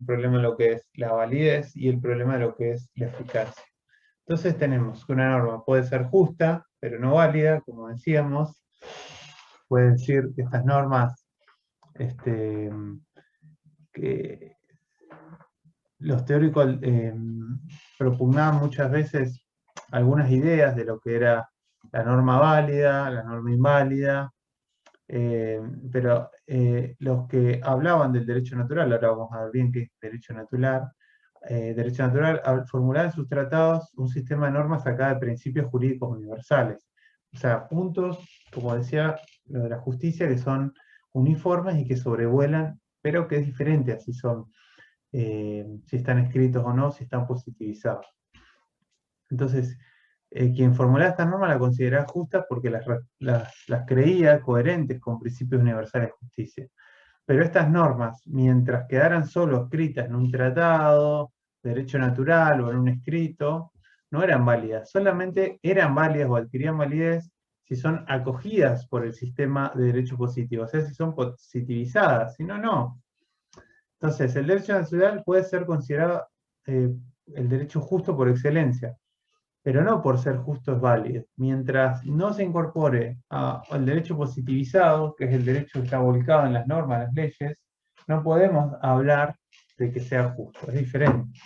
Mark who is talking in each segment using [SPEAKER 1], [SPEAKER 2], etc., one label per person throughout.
[SPEAKER 1] el problema de lo que es la validez y el problema de lo que es la eficacia. Entonces tenemos que una norma puede ser justa, pero no válida, como decíamos. Puede decir que estas normas, este, que los teóricos propugnaban muchas veces algunas ideas de lo que era la norma válida, la norma inválida, pero los que hablaban del derecho natural, ahora vamos a ver bien qué es derecho natural, formulaban en sus tratados un sistema de normas acá de principios jurídicos universales. O sea, puntos, como decía, lo de la justicia, que son uniformes y que sobrevuelan, pero que es diferente a si son, si están escritos o no, si están positivizados. Entonces, quien formulaba esta norma la consideraba justa porque las creía coherentes con principios universales de justicia. Pero estas normas, mientras quedaran solo escritas en un tratado, derecho natural o en un escrito, no eran válidas. Solamente eran válidas o adquirían validez si son acogidas por el sistema de derecho positivo, o sea, si son positivizadas, si no, no. Entonces, el derecho natural puede ser considerado el derecho justo por excelencia, pero no por ser justo es válido. Mientras no se incorpore al derecho positivizado, que es el derecho que está volcado en las normas, las leyes, no podemos hablar de que sea justo, es diferente.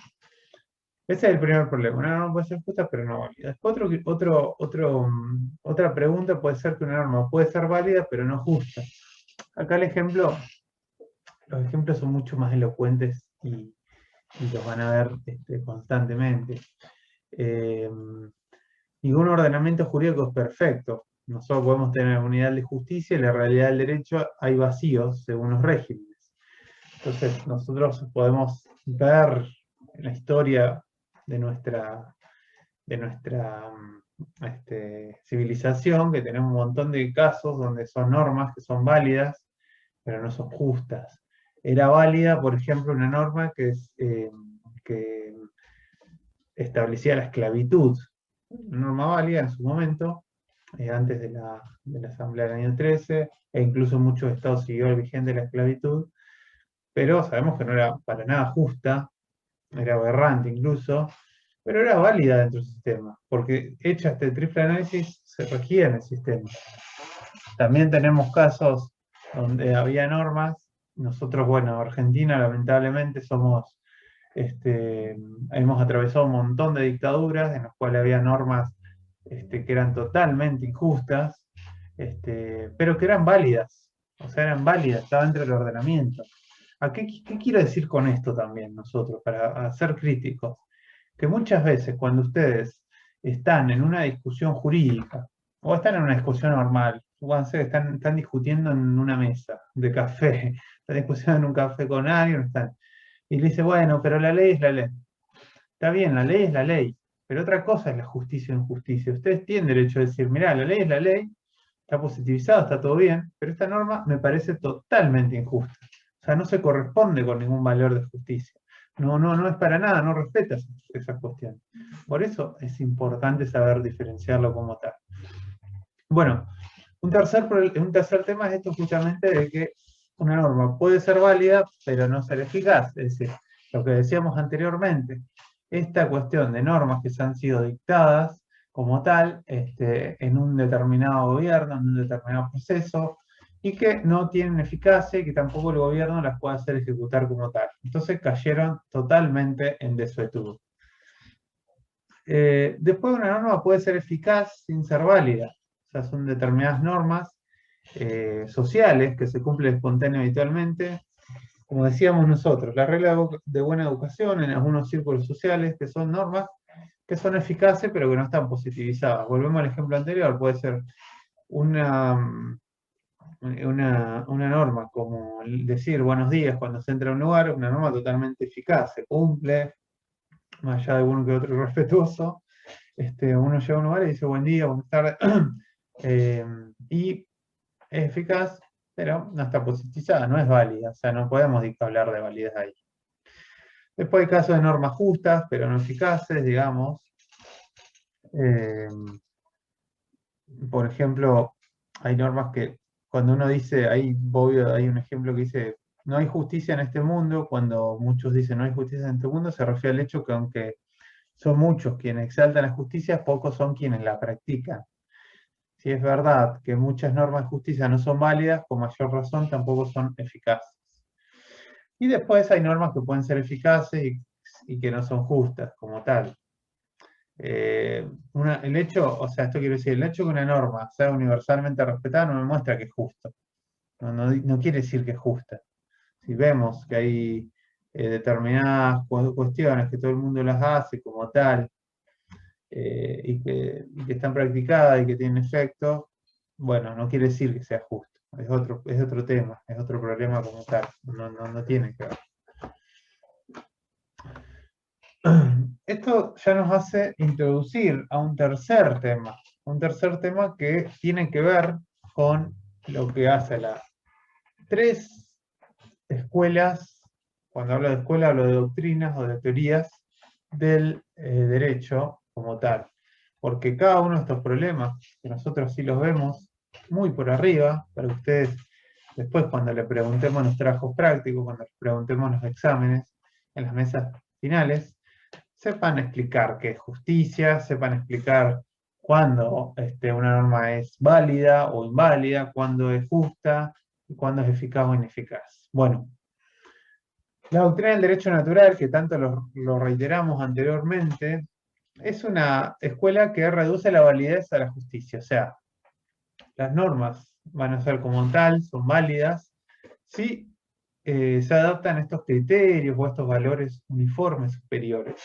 [SPEAKER 1] Ese es el primer problema. Una norma puede ser justa, pero no válida. Después otra pregunta puede ser que una norma puede ser válida, pero no justa. Acá los ejemplos son mucho más elocuentes y los van a ver constantemente. Eh, Ningún ordenamiento jurídico es perfecto. Nosotros podemos tener unidad de justicia y la realidad del derecho hay vacíos según los regímenes. Entonces, nosotros podemos ver en la historia de nuestra civilización que tenemos un montón de casos donde son normas que son válidas, pero no son justas. Era válida, por ejemplo, una norma que establecía la esclavitud, una norma válida en su momento, antes de la Asamblea del año 13, e incluso en muchos estados siguió el vigente la esclavitud, pero sabemos que no era para nada justa, era aberrante incluso, pero era válida dentro del sistema, porque hecha este triple análisis se regía en el sistema. También tenemos casos donde había normas, nosotros, bueno, Argentina lamentablemente hemos atravesado un montón de dictaduras en las cuales había normas que eran totalmente injustas, pero que eran válidas, o sea, eran válidas, estaban dentro del ordenamiento. ¿Qué quiero decir con esto también nosotros, para ser críticos? Que muchas veces cuando ustedes están en una discusión jurídica o están en una discusión normal, están discutiendo en una mesa de café, están discutiendo en un café con alguien, y le dice, bueno, pero la ley es la ley. Está bien, la ley es la ley, pero otra cosa es la justicia o injusticia. Ustedes tienen derecho a decir, mirá, la ley es la ley, está positivizado, está todo bien, pero esta norma me parece totalmente injusta. O sea, no se corresponde con ningún valor de justicia. No es para nada, no respeta esa cuestión. Por eso es importante saber diferenciarlo como tal. Bueno, un tercer tema es esto justamente de que una norma puede ser válida, pero no ser eficaz. Es decir, lo que decíamos anteriormente, esta cuestión de normas que se han sido dictadas como tal en un determinado gobierno, en un determinado proceso, y que no tienen eficacia y que tampoco el gobierno las puede hacer ejecutar como tal. Entonces cayeron totalmente en desuetude. Después una norma puede ser eficaz sin ser válida. O sea, son determinadas normas sociales que se cumplen espontáneamente habitualmente. Como decíamos nosotros, la regla de buena educación en algunos círculos sociales, que son normas que son eficaces pero que no están positivizadas. Volvemos al ejemplo anterior, puede ser una, una norma como decir buenos días cuando se entra a un lugar, una norma totalmente eficaz, se cumple, más allá de uno que otro irrespetuoso. Uno llega a un lugar y dice buen día, buenas tardes, y es eficaz, pero no está positivizada, no es válida, o sea, no podemos hablar de validez ahí. Después hay casos de normas justas, pero no eficaces, digamos. Eh, por ejemplo, hay normas que cuando uno dice, hay un ejemplo que dice no hay justicia en este mundo, cuando muchos dicen no hay justicia en este mundo, se refiere al hecho que aunque son muchos quienes exaltan la justicia, pocos son quienes la practican. Si es verdad que muchas normas de justicia no son válidas, con mayor razón tampoco son eficaces. Y después hay normas que pueden ser eficaces y que no son justas como tal. El hecho, o sea, esto quiere decir, el hecho que una norma sea universalmente respetada no me muestra que es justo. No quiere decir que es justa. Si vemos que hay determinadas cuestiones que todo el mundo las hace como tal, y que están practicadas y que tienen efecto, bueno, no quiere decir que sea justo. Es otro tema, es otro problema como tal. No tiene que ver. Esto ya nos hace introducir a un tercer tema que tiene que ver con lo que hace las tres escuelas. Cuando hablo de escuela hablo de doctrinas o de teorías del derecho como tal, porque cada uno de estos problemas, que nosotros sí los vemos muy por arriba, para que ustedes después cuando le preguntemos los trabajos prácticos, cuando les preguntemos los exámenes, en las mesas finales, sepan explicar qué es justicia, sepan explicar cuándo una norma es válida o inválida, cuándo es justa y cuándo es eficaz o ineficaz. Bueno, la doctrina del derecho natural, que tanto lo reiteramos anteriormente, es una escuela que reduce la validez a la justicia. O sea, las normas van a ser como tal, son válidas, si se adaptan estos criterios o estos valores uniformes superiores.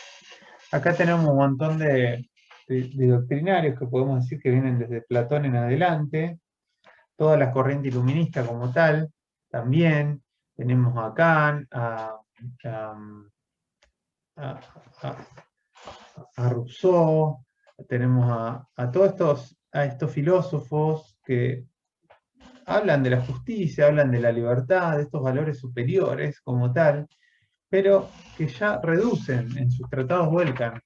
[SPEAKER 1] Acá tenemos un montón de doctrinarios que podemos decir que vienen desde Platón en adelante, toda la corriente iluminista como tal, también tenemos a Kant, a, a- a Rousseau, tenemos a todos estos filósofos que hablan de la justicia, hablan de la libertad, de estos valores superiores como tal, pero que ya reducen, en sus tratados vuelcan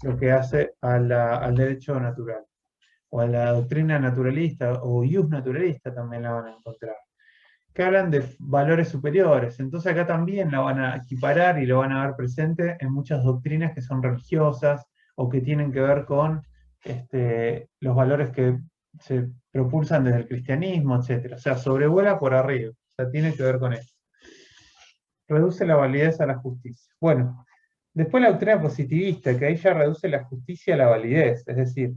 [SPEAKER 1] lo que hace al derecho natural, o a la doctrina naturalista, o ius naturalista también la van a encontrar, que hablan de valores superiores. Entonces acá también la van a equiparar y lo van a ver presente en muchas doctrinas que son religiosas o que tienen que ver con los valores que se propulsan desde el cristianismo, etc. O sea, sobrevuela por arriba. O sea, tiene que ver con eso. Reduce la validez a la justicia. Bueno, después la doctrina positivista, que ahí ya reduce la justicia a la validez. Es decir,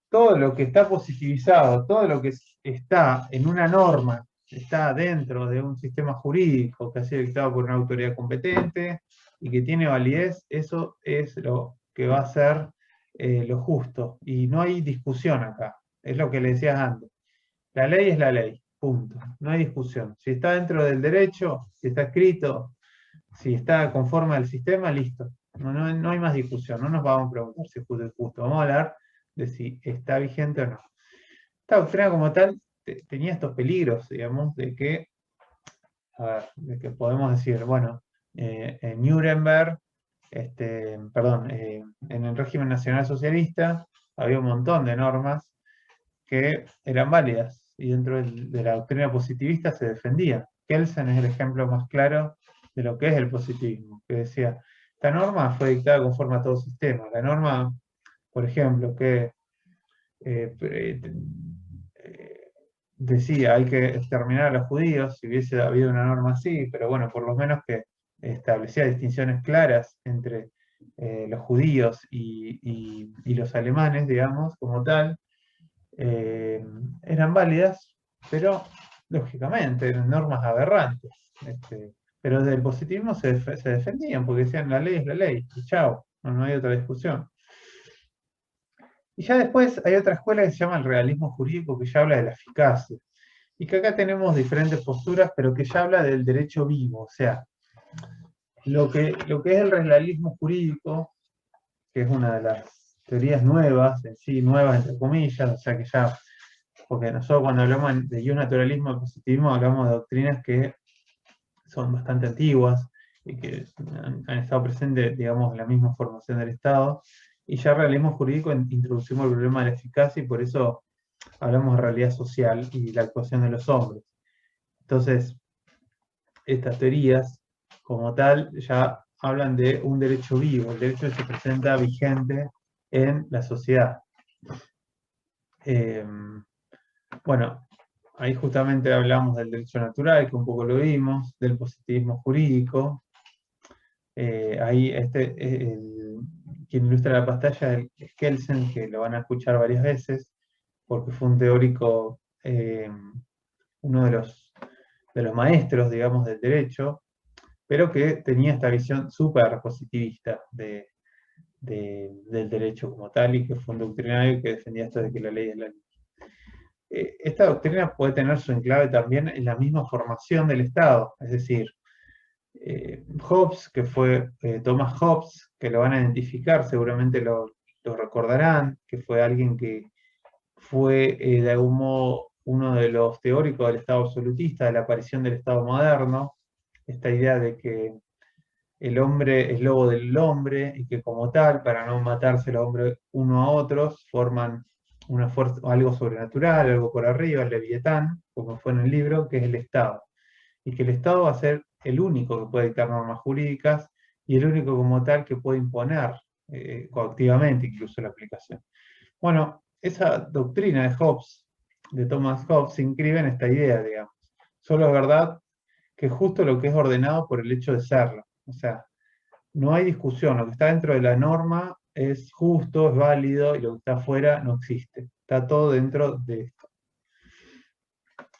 [SPEAKER 1] todo lo que está positivizado, todo lo que está en una norma, está dentro de un sistema jurídico que ha sido dictado por una autoridad competente y que tiene validez, eso es lo que va a ser lo justo. Y no hay discusión acá. Es lo que le decías antes. La ley es la ley, punto. No hay discusión. Si está dentro del derecho, si está escrito, si está conforme al sistema, listo. No hay más discusión. No nos vamos a preguntar si es justo o injusto. Vamos a hablar de si está vigente o no. Esta doctrina como tal tenía estos peligros, digamos, de que podemos decir, bueno, en Nuremberg, perdón, en el régimen nacional socialista había un montón de normas que eran válidas y dentro de la doctrina positivista se defendía. Kelsen es el ejemplo más claro de lo que es el positivismo, que decía, esta norma fue dictada conforme a todo sistema. La norma, por ejemplo, que decía hay que exterminar a los judíos, si hubiese habido una norma así, pero bueno, por lo menos que establecía distinciones claras entre los judíos y los alemanes, digamos, como tal, eran válidas, pero lógicamente eran normas aberrantes. Pero desde el positivismo se defendían, porque decían la ley es la ley, y chao, no hay otra discusión. Y ya después hay otra escuela que se llama el realismo jurídico, que ya habla de la eficacia. Y que acá tenemos diferentes posturas, pero que ya habla del derecho vivo. O sea, lo que es el realismo jurídico, que es una de las teorías nuevas, en sí, nuevas entre comillas, o sea que ya, porque nosotros cuando hablamos de naturalismo y positivismo hablamos de doctrinas que son bastante antiguas y que han estado presentes, digamos, en la misma formación del Estado. Y ya realismo jurídico introducimos el problema de la eficacia y por eso hablamos de realidad social y la actuación de los hombres. Entonces, estas teorías, como tal, ya hablan de un derecho vivo, el derecho que se presenta vigente en la sociedad. Bueno, ahí justamente hablamos del derecho natural, que un poco lo vimos, del positivismo jurídico. Ahí quien ilustra la pantalla es Kelsen, que lo van a escuchar varias veces, porque fue un teórico, uno de los maestros, digamos, del derecho, pero que tenía esta visión súper positivista del derecho como tal, y que fue un doctrinario que defendía esto de que la ley es la ley. Esta doctrina puede tener su enclave también en la misma formación del Estado, es decir, Hobbes, que fue Thomas Hobbes, que lo van a identificar, seguramente lo recordarán, que fue alguien que fue de algún modo uno de los teóricos del Estado absolutista, de la aparición del Estado moderno, esta idea de que el hombre es lobo del hombre y que como tal, para no matarse los hombres uno a otros, forman una fuerza, algo sobrenatural, algo por arriba, el Leviatán, como fue en el libro, que es el Estado. Y que el Estado va a ser el único que puede dictar normas jurídicas y el único como tal que puede imponer coactivamente incluso la aplicación. Bueno, esa doctrina de Hobbes, de Thomas Hobbes, se inscribe en esta idea, digamos. Solo es verdad que justo lo que es ordenado por el hecho de serlo. O sea, no hay discusión, lo que está dentro de la norma es justo, es válido, y lo que está afuera no existe. Está todo dentro de esto.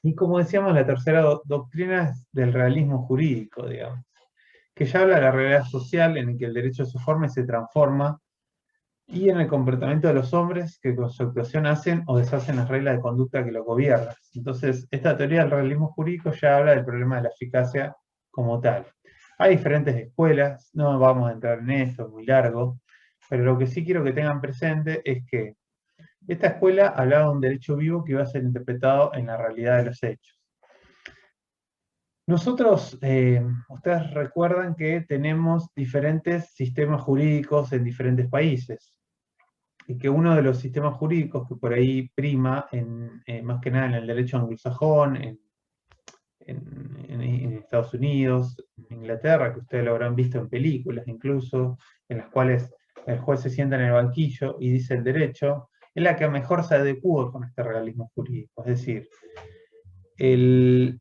[SPEAKER 1] Y como decíamos, la tercera doctrina es del realismo jurídico, digamos, que ya habla de la realidad social en la que el derecho se forma y se transforma, y en el comportamiento de los hombres que con su actuación hacen o deshacen las reglas de conducta que lo gobiernan. Entonces, esta teoría del realismo jurídico ya habla del problema de la eficacia como tal. Hay diferentes escuelas, no vamos a entrar en esto, es muy largo, pero lo que sí quiero que tengan presente es que esta escuela hablaba de un derecho vivo que iba a ser interpretado en la realidad de los hechos. Nosotros, ustedes recuerdan que tenemos diferentes sistemas jurídicos en diferentes países y que uno de los sistemas jurídicos que por ahí prima, más que nada en el derecho anglosajón, en Estados Unidos, en Inglaterra, que ustedes lo habrán visto en películas incluso, en las cuales el juez se sienta en el banquillo y dice el derecho, es la que mejor se adecua con este realismo jurídico. Es decir,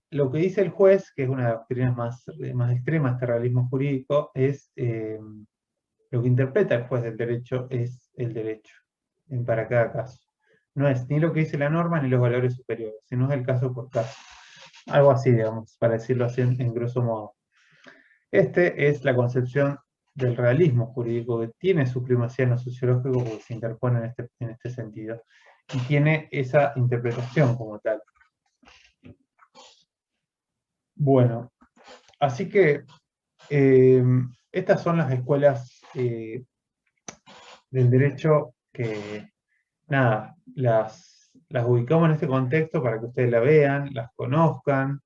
[SPEAKER 1] lo que dice el juez, que es una de las doctrinas más extremas, este realismo jurídico, es lo que interpreta el juez del derecho es el derecho, para cada caso. No es ni lo que dice la norma ni los valores superiores, sino es el caso por caso. Algo así, digamos, para decirlo así en grosso modo. Este es la concepción del realismo jurídico, que tiene su primacía en lo sociológico porque se interpone en este sentido, y tiene esa interpretación como tal. Bueno, así que estas son las escuelas del derecho que, nada, las ubicamos en este contexto para que ustedes la vean, las conozcan,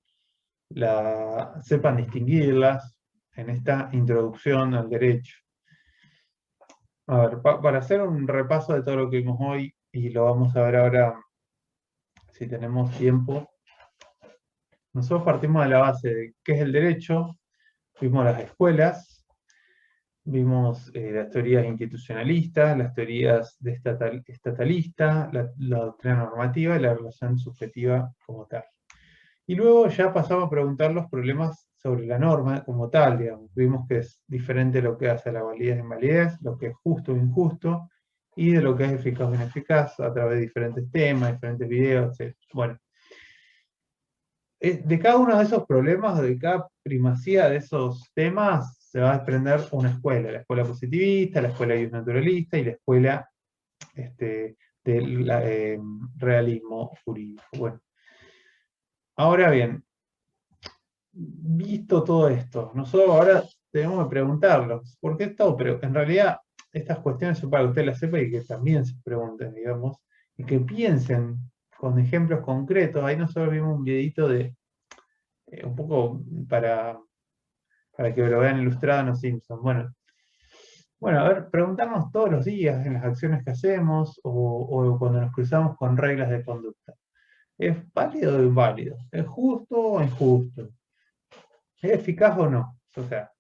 [SPEAKER 1] sepan distinguirlas en esta introducción al derecho. A ver, para hacer un repaso de todo lo que vimos hoy, y lo vamos a ver ahora si tenemos tiempo, nosotros partimos de la base de qué es el derecho, vimos las escuelas, vimos las teorías institucionalistas, las teorías de estatalista, la doctrina normativa y la relación subjetiva como tal. Y luego ya pasamos a preguntar los problemas sobre la norma como tal, digamos. Vimos que es diferente lo que hace a la validez e invalidez, lo que es justo o injusto, y de lo que es eficaz o ineficaz a través de diferentes temas, diferentes videos, etc. Bueno, de cada uno de esos problemas, de cada primacía de esos temas, se va a desprender una escuela, la escuela positivista, la escuela naturalista y la escuela del realismo jurídico. Bueno, ahora bien, visto todo esto, nosotros ahora tenemos que preguntarnos, ¿por qué esto? Pero en realidad estas cuestiones son para que usted las sepa y que también se pregunten, digamos, y que piensen con ejemplos concretos. Ahí nosotros vimos un videito de un poco para que lo vean ilustrado en los Simpsons. Bueno, a ver, preguntarnos todos los días en las acciones que hacemos o cuando nos cruzamos con reglas de conducta. ¿Es válido o inválido? ¿Es justo o injusto? ¿Es eficaz o no? O sea,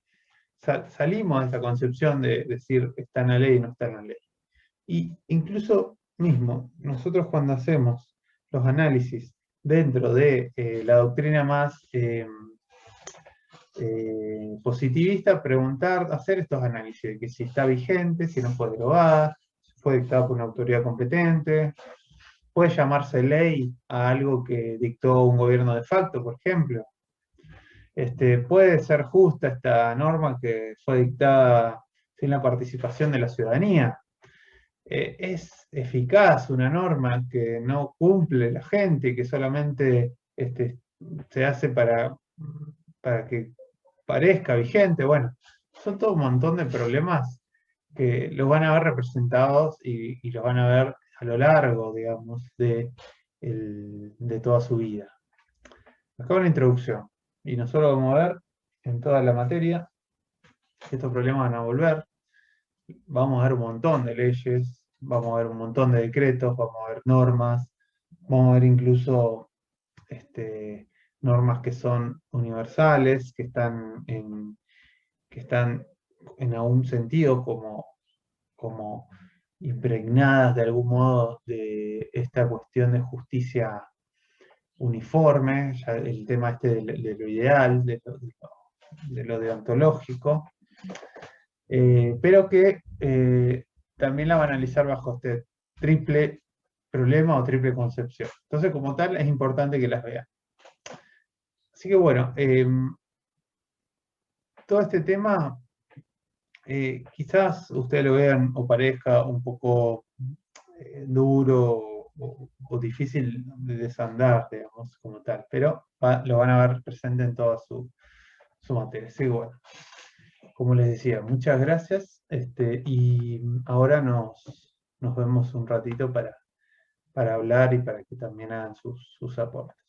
[SPEAKER 1] salimos de esa concepción de decir está en la ley y no está en la ley. Y incluso mismo, nosotros cuando hacemos los análisis dentro de la doctrina más positivista, preguntar, hacer estos análisis de que si está vigente, si no fue derogada, si fue dictada por una autoridad competente, puede llamarse ley a algo que dictó un gobierno de facto, por ejemplo. Puede ser justa esta norma que fue dictada sin la participación de la ciudadanía. Es eficaz una norma que no cumple la gente, que solamente se hace para que parezca vigente. Bueno, son todo un montón de problemas que los van a ver representados y los van a ver a lo largo, digamos, de toda su vida. Acá una introducción. Y nosotros vamos a ver en toda la materia que estos problemas van a volver. Vamos a ver un montón de leyes, vamos a ver un montón de decretos, vamos a ver normas, vamos a ver incluso normas que son universales, que están en algún sentido como impregnadas de algún modo de esta cuestión de justicia uniforme, ya el tema de lo ideal, de lo deontológico, pero que también la van a analizar bajo este triple problema o triple concepción. Entonces, como tal, es importante que las vean. Así que bueno, todo este tema quizás ustedes lo vean o parezca un poco duro o difícil de desandar, digamos, como tal, pero lo van a ver presente en toda su materia. Así que bueno, como les decía, muchas gracias y ahora nos vemos un ratito para hablar y para que también hagan sus aportes.